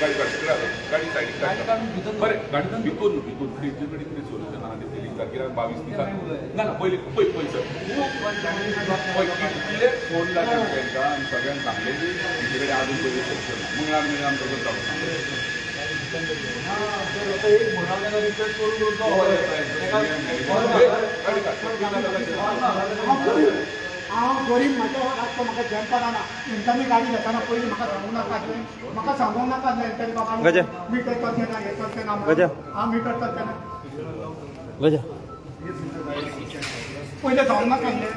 गाडी गाडी साईड बरें गाडी भिकून तेजे कडेन कितें सोल्युशन आहा तें पयलीं तारखेर 22 दिसांक ना ना पयलीं पळय सर कितले फोन लागले तांकां आनी सगळ्यांक सांगलें की तेजे कडेन आजून पयलीं सोल्युशन ना मंगळार मिळान तसो जावं हांव गरीब म्हाजो रातचो म्हाका जेवपाक जायना तेंच्यांनी गाडी घेताना पयलीं म्हाका सांगूंक नाकातलें म्हाका सांगूंक नाकातलें तेंच्यांनी बाबा मीटर करचें ना हें करचें ना हांव मीटर करचें ना पयलें जावंक नाकातलें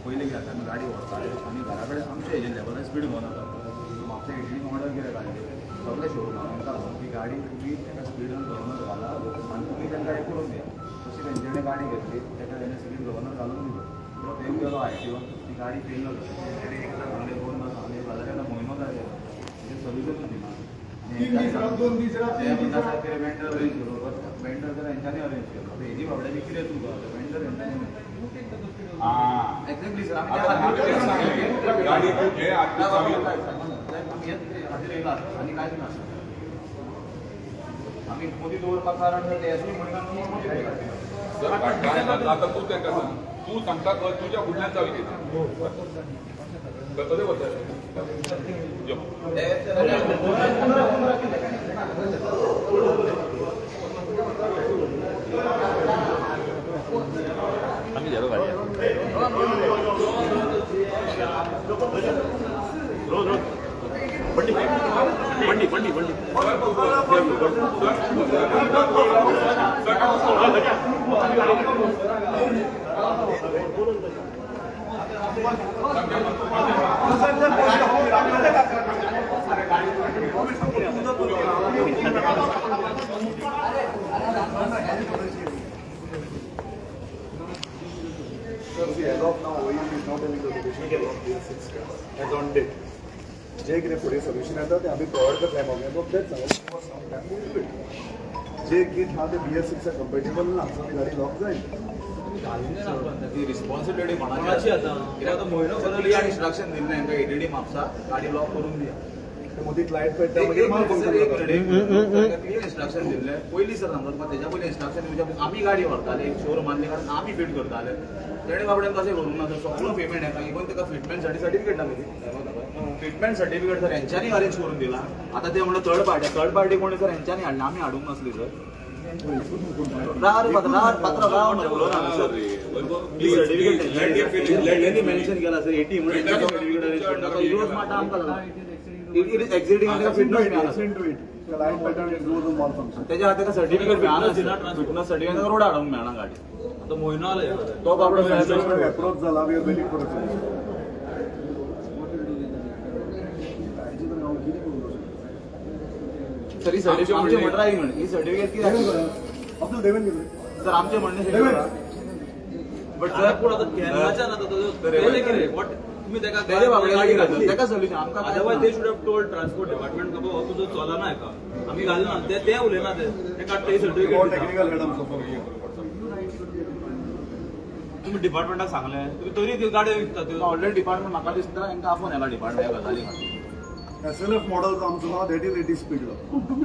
पयलीं कितें आमी गाडी व्हरताले आनी घरा कडेन आमच्या हेजेर लेवलार स्पीड भोंवता म्हापसा एटीन ऑर्डर कितें काडलें सगळे शोरूमान आमकां ती गाडी तुमी तेका स्पीडान गव्हर्नर घाला आनी तुमी तेंकां हें करून दिया तशी तेंच्यांनी गाडी घेतली तेका तेणें स्पीड गव्हर्नर घालून दिलो तो तें गेलो आयटीओ ती गाडी फेल जाली तेणें एक लाख सांगलें 2 लाख सांगलें जाल्यार तेन्ना म्हयनो जालो तेजें सोल्युशन दिना वेंडर अरेंज करू वेंडर तर हेंच्यांनी अरेंज केलो आतां हेजी बाबड्याची कितें चूक आहा वेंडर हेंच्यांनी एक्झॅक्टली सर आमी गाडी हे आनी कांयच ना आमी मोदी दवरपाक कारण ते एसपी म्हणटा सर आतां तूं ताका सांग तूं सांगता तुज्या फुडल्यान जावं कितें कशें वता आम्ही झालो गाडी रोज रोज बंडी बंडी बंडी बंडी As of now, OEM is not having the solution to BS6 as on date. जे कितें फुडें सोल्युशन येता तें आमी प्रोवायड करता एमओबी तेच सांगता जे किट आहा ते BS6 कंपेटेबल ना सो ती गाडी लॉक जायना ती रिस्पॉन्सिबिलिटी कोणाची आतां कित्याक आतां म्हयनो बदल या इंस्ट्रक्शन दिल्लें हांकां एडीडी म्हापसा गाडी लॉक करून दिया मदीं क्लायंट पेट्टा मागीर माल इंस्ट्रक्शन दिल्लें पयलीं सर सांगता तेज्या पयलीं इंस्ट्रक्शन दिवच्या आमी गाडी व्हरताले शोरूमांतले कारण आमी फिट करताले तेणें बाबड्यान कशें करूंक ना सगळो पेमेंट येता इवन ताका फिटमेंटसाठी सर्टिफिकेट ना फिटमेंट सर्टिफिकेट सर हेंच्यांनी अरेंज करून दिला आतां ते म्हणटा थर्ड पार्टी कोणी सर हेंच्यांनी हाडला आमी हाडूंक नासली सर सर्टिफिकेट मेन्शन केला सर 80 म्हणून सर्टिफिकेट अरेंज करता यूज माटा आमकां इट इज एक्झिटिंग आनी फिटनेस मेळना क्लायंट पेट्टा इज यूज माल फंक्शन तेज्या खातीर सर्टिफिकेट मेळना फिटनेस सर्टिफिकेट रोड हाडूंक मेळना गाडी आतां म्हयनो जालो तो बाबडो अप्रोच जाला we are waiting for sir ही सर्टिफिकेट आमचे म्हणटा ही सर्टिफिकेट कितें आपलं देवेन गेले सर आमचे म्हणणे बट सर पूण आतां केन्नाच्यान आतां तुम्ही तेका बाबडे गाडी घातली तेका सोल्युशन आमकां otherwise they should have told transport department का बाबा तुजो चलना हेका आमी घालना ते उलयना ते काडटा सर्टिफिकेट टेक्निकल हेड आमचो तुम्ही डिपार्टमेंटाक सांगले तुम्ही तरी ती गाडी विकता त्यो ऑलरेडी डिपार्टमेंट म्हाका दिसता हांकां आपोवन येला डिपार्टमेंट गजाली SLF मॉडेल आमचो नाव दॅट इज 80 स्पीड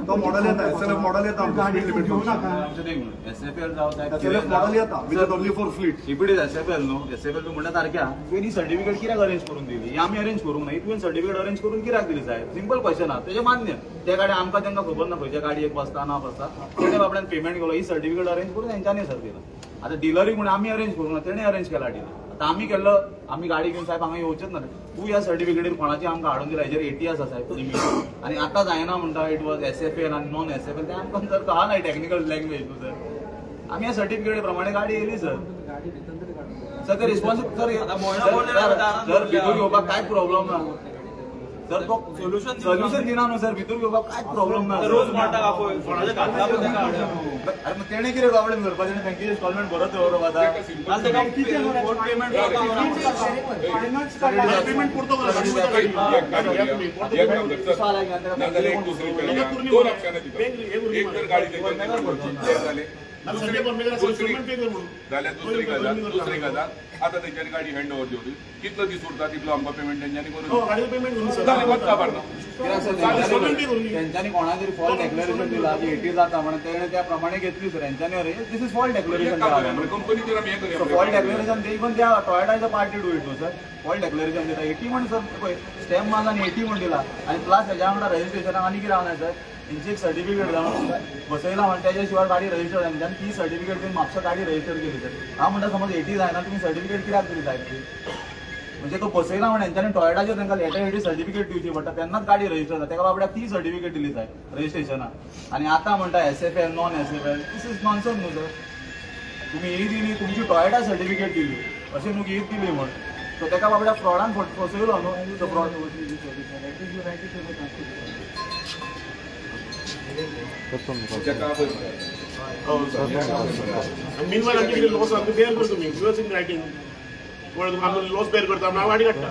तो मॉडेल येता SLF मॉडेल येता गाडी घेऊन नाका आमचें ते SFL जावं SLF मॉडेल येता विथ ओनली फॉर फ्लीट इपीड SFL न्हू SFL तूं म्हणटा सारक्या तुवें ही सर्टिफिकेट कित्याक अरेंज करून दिली ही आमी अरेंज करूंक ना तुवें सर्टिफिकेट अरेंज करून कित्याक दिली साहेब सिंपल क्वेश्चन आहा तेजें मान्य त्या गाडी आमकां तेंकां खबर ना खंयच्या गाडयेक बसता ना बसता तेणे बाबड्यान पेमेंट केलो ही सर्टिफिकेट अरेंज करून तेंच्यांनी सर दिला आतां डिलरी म्हणून आमी अरेंज करूंक ना तेणें अरेंज केला डिलर आतां आमी केल्लो आमी गाडी घेवन साहेब हांगा येवचेच ना तूं ह्या सर्टिफिकेटीर कोणाची आमकां हाडून दिला हेजेर 80 आसा साहेब लिमीट आनी आतां जायना म्हणटा इट वॉज SFL आनी नॉन SFL तें आमकां जर कळना नाही टेक्निकल लँग्वेज न्हू सर आमी ह्या सर्टिफिकेटी प्रमाणे गाडी येयली सर सर ते रिस्पॉन्सिबल सर भितूर घेवपाक कांय प्रॉब्लेम ना सर तो सोल्युशन दिना न्हू सर भितूर घेवपाक कांयच प्रॉब्लेम ना रोज माटा आपोय कोणाच्या घातला पण तेका हाडया अरे मग तेणे कितें प्रॉब्लेम करपाचें बँकेचे इन्स्टॉलमेंट भरत दवरप आतां तेका कोर्ट पेमेंट पेमेंट पुरतो एक तर गाडी जाल्यार दुसरी गजाल आता तेंच्यांनी गाडी हँड ओव्हर दिवली कितलो दीस उरता तितलो आमकां पेमेंट तेंच्यांनी करून जालें वच काबार ना त्यांच्यानी कोणातरी फॉल्ट डेक्लेरेशन दिला की 80 जाता म्हणून तेणे त्या प्रमाणे घेतली सर यांच्यानी अरे दिस इज फॉल्ट डेक्लेरेशन कंपनीचेर आमी हें करया फॉल्ट डेक्लेरेशन ते पण त्या टॉयोटाच्या पार्टी डू इट न्हू सर फॉल्ट डेक्लेरेशन दिता 80 म्हण सर पळय स्टॅम्प मारला आनी 80 म्हण दिला आणि प्लस हेज्या वांगडा रजिस्ट्रेशनाक आनी कितें आसा सर तेंची एक सर्टिफिकेट जावन बसयला म्हणून त्याच्या शिवाय गाडी रजिस्टर जाली ती सर्टिफिकेट दिवन म्हापसा गाडी रजिस्टर केली सर हांव म्हणटा समज 80 जायना तुमी सर्टिफिकेट कित्याक दिली जाय म्हणजे तो बसयला म्हणून हेंच्यांनी टॉयोटाचेर तांकां लेटर हेडी सर्टिफिकेट दिवची पडटा तेन्नाच गाडी रजिस्टर जाता तेका बाबड्याक ती सर्टिफिकेट दिली जाय रजिस्ट्रेशनाक आणि आता म्हणटा SFL non SFL this is nonsense न्हू सर तुम्ही ही दिली तुमची टॉयोटा सर्टिफिकेट दिली अशें न्हू की ही दिली म्हण सो तेका बाबड्याक फ्रॉडान फसयलो न्हू तो फ्रॉड मीनवाल आमचे लॉस आमकां बेर करता तुमी युअर्स इन रायटींग आमी लॉस बेर करता हांव गाडी काडटा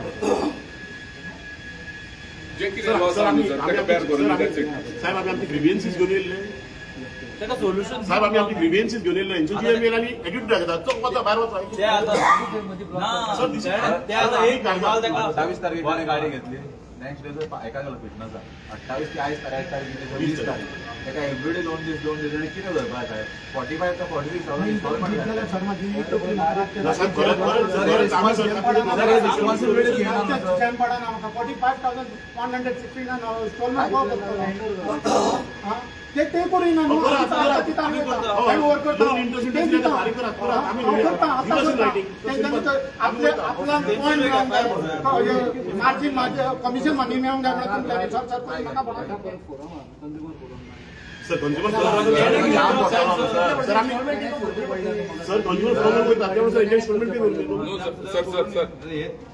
जे कितें लॉस आमी ताका बेर करून दॅट्स इट साहेब आमी आमचे ग्रिवियन्सीस घेवन येयल्ले त्याला सोल्युशन साहेब आमी आमचे ग्रिवियन्सीस घेवन येयल्ले हेंचो जीएम येयला आनी एग्रीड घेता चोक वता भायर वता ते आता ते आता एक कामाल त्याका 28 तारखेला गाडी घेतली नेक्स्ट डे एका गेलो फिटनेस 28 ती 28 तारीख 20 तारीख तेका एवरीडे 2 दीस आणि कितें करपाक जाय 45 का 46,000 इन्स्टॉलमेंट रिस्पॉन्सिबिलिटी घेना ते करिना न्हू मार्जिन कमिशन मनी मेळूंक जाय sir consumer sir consumer forum वयता सर इन्स्टॉलमेंट नो सर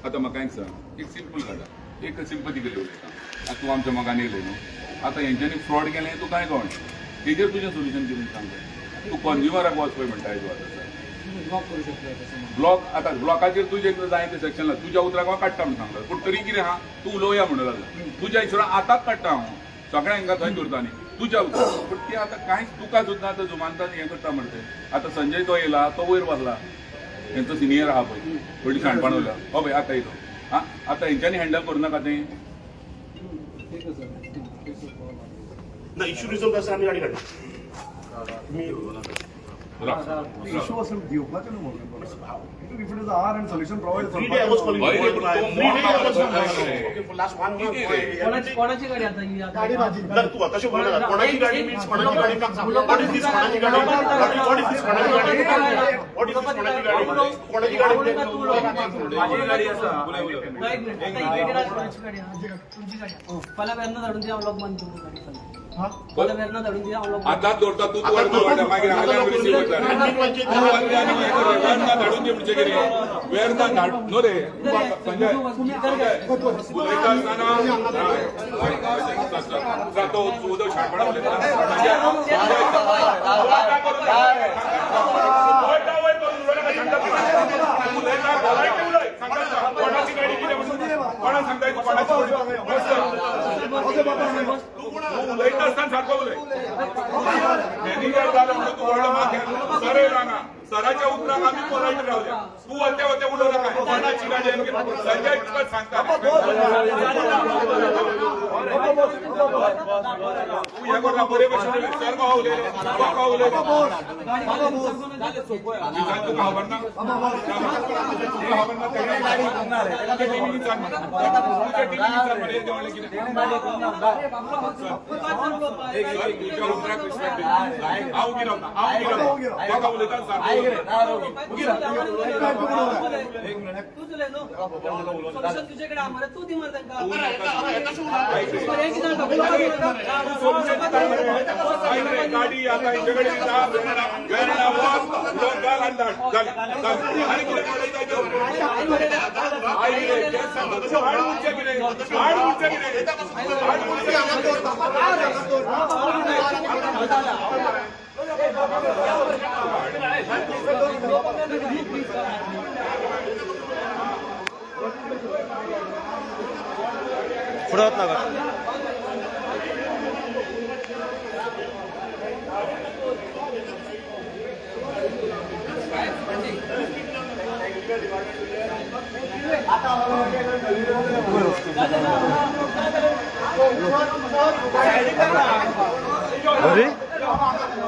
आता म्हाका एक सांग एक सिंपल गजाल एक सिंपथीकली उलयता आतां तूं आमच्या मगान येयलें न्हू आता हेंच्यांनी फ्रॉड केलें तूं कांय कळना तेजेर तुजें सोल्युशन कितें सांगता तूं कंज्युमराक वचपय म्हणटा ब्लॉक आता ब्लॉकाचेर तुजें जाय तें सेक्शन तुज्या उतराक हांव काडटा म्हणून सांगता पूण तरी कितें आहा तूं उलोवया म्हणून लागला तुज्या हिशोबान आतांच काडटा हांव सगळ्यांक हांगा थंय दवरता न्ही तुज्या उतर पूण ती आतां कांयच तुका सुद्दां आतां जुमानतात हें करता म्हणटा आतां संजय तो येयला तो वयर बसला तेंचो सिनियर आहा पळय थोडी शाणपण उरल्या हो पळय आतां येयलो आं आतां हेंच्यांनी हँडल करूं नाका तें ना इश्यू रिझॉल्व करता आमी गाडी काडटा इशू असेल घेवपाचें न्हू if it is are and solution provide 3 day was calling Why? 3 days last one month कोणाची गाडी आता ही आता गाडी माझी तर तू आता बोलला कोणाची गाडी मीन्स कोणाची गाडी व्हॉट इज दिस कोणाची गाडी व्हॉट इज दिस कोणाची गाडी व्हॉट इज दिस कोणाची गाडी माझी गाडी असा एक मिनिट कोणाची गाडी तुमची गाडी मला वेरणा धाडून द्या ब्लॉक मान तुमची गाडी मला वेरणा धाडून द्या ब्लॉक आतांच दवरता तूं वर दवरता मागीर हांगा रिसीव करता वेरणा धाडून दी म्हणजे कितें वेरणा धाड नो रे संजय उलयता आसतना तो उदक शाणपणा कोणाची गाडी कितें कोणा सांगताय तूं कोणाची उलयता आसतना सारको उलय मॅनेजर जालो म्हणून तूं व्हडलो माग सर येयला ना सराच्या उतराक आमी पोलायट रावल्या तूं वते वते उडोव नाका कोणाची गाडी संजय तुका सांगता तूं हे करना बरे भशेन उलय सर गो उलयले बाबा उलयले तुका खबर ना तुका खबर ना तेणे गाडी करणार तुज्या टिमीनी सांग तुज्या टिमीनी सांग मरे देवळे कितें तुज्या उतराक रिस्पेक्ट हांव गिरावता हांव गिरावता ताका उलयता सांग तुझ्याकडे आम्हाला तू दी मला गाडी आता हिच्याकडे पुढे होत नका अरे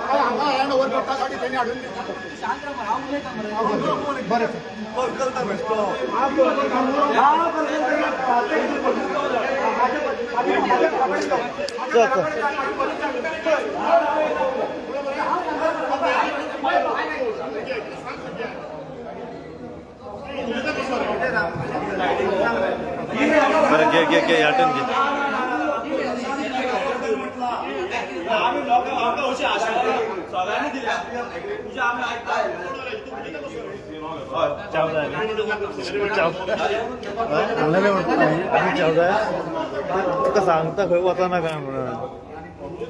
हांगा हँड ओव्हर करता गाडी त्यांनी हाडून बरें बरं घे याटन घे तुका सांगता खंय वचना काय म्हणून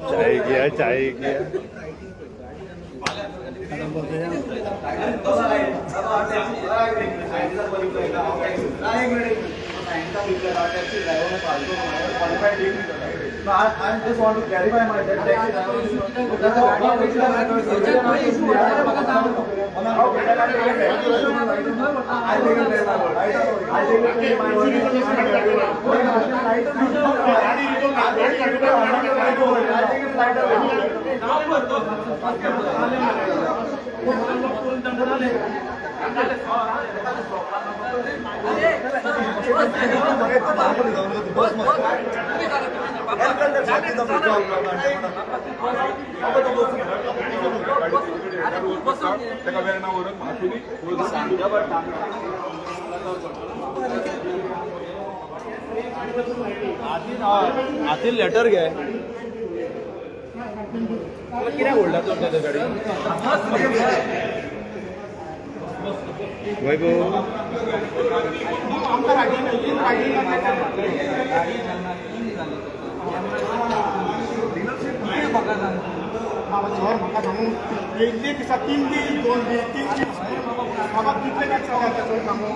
चाय घ्या I just want to clarify my taxi त्याका वेळ ना वरत आतील लेटर घे कित्याक व्हडला तो त्या गाडी वैभव म्हाका सांगू एक दिसा 3 दीस 2 दीस 3 दीस म्हाका कितले काय सांगता चड सांगू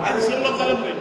आज सुरुवात झालं पाहिजे